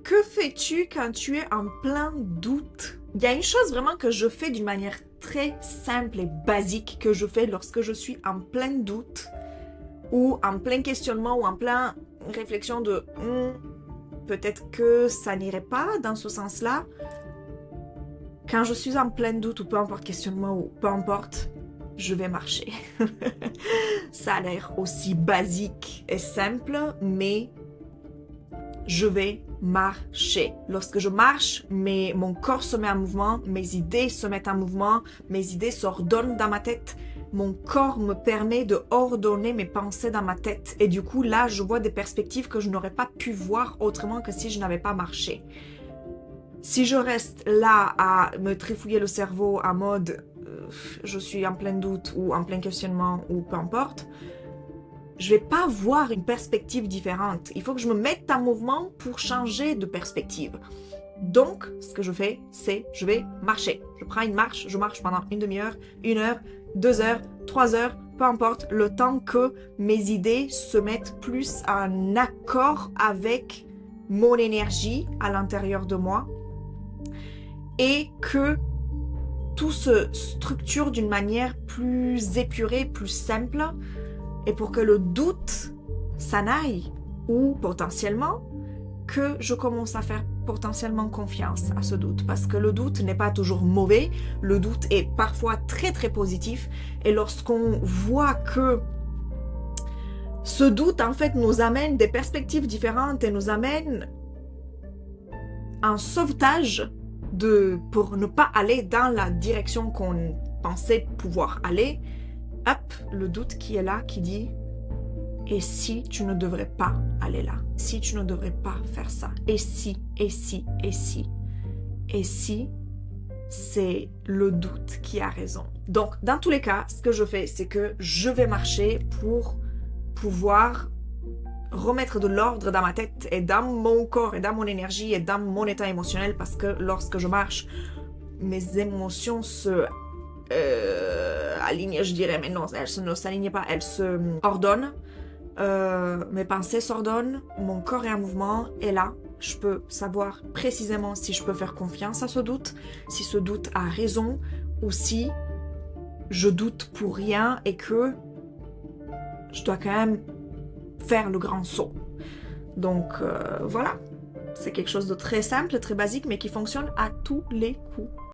Que fais-tu quand tu es en plein doute? Il y a une chose vraiment que je fais d'une manière très simple et basique que je fais lorsque je suis en plein doute ou en plein questionnement ou en plein réflexion de peut-être que ça n'irait pas dans ce sens-là. Quand je suis en plein doute ou peu importe questionnement ou peu importe, je vais marcher. Ça a l'air aussi basique et simple, mais je vais marcher. Lorsque je marche, mon corps se met en mouvement, mes idées se mettent en mouvement, mes idées s'ordonnent dans ma tête. Mon corps me permet de ordonner mes pensées dans ma tête. Et du coup, là, je vois des perspectives que je n'aurais pas pu voir autrement que si je n'avais pas marché. Si je reste là à me trifouiller le cerveau en mode je suis en plein doute ou en plein questionnement ou peu importe, je vais pas voir une perspective différente. Il faut que je me mette en mouvement pour changer de perspective. Donc, ce que je fais, c'est je vais marcher. Je prends une marche, je marche pendant une demi-heure, 1 heure, 2 heures, 3 heures, peu importe, le temps que mes idées se mettent plus en accord avec mon énergie à l'intérieur de moi et que tout se structure d'une manière plus épurée, plus simple, et pour que le doute s'en aille, ou potentiellement que je commence à faire potentiellement confiance à ce doute, parce que le doute n'est pas toujours mauvais, le doute est parfois très très positif, et lorsqu'on voit que ce doute en fait nous amène des perspectives différentes et nous amène un sauvetage pour ne pas aller dans la direction qu'on pensait pouvoir aller, hop, le doute qui est là, qui dit « Et si tu ne devrais pas aller là? Si tu ne devrais pas faire ça? Et si, et si, et si? Et si c'est le doute qui a raison. » Donc, dans tous les cas, ce que je fais, c'est que je vais marcher pour pouvoir remettre de l'ordre dans ma tête et dans mon corps et dans mon énergie et dans mon état émotionnel, parce que lorsque je marche, mes émotions se alignent, je dirais, mais non, elles ne s'alignent pas, elles se ordonnent, mes pensées s'ordonnent, mon corps est en mouvement, et là, je peux savoir précisément si je peux faire confiance à ce doute, si ce doute a raison, ou si je doute pour rien et que je dois quand même faire le grand saut. Donc voilà, c'est quelque chose de très simple, très basique, mais qui fonctionne à tous les coups.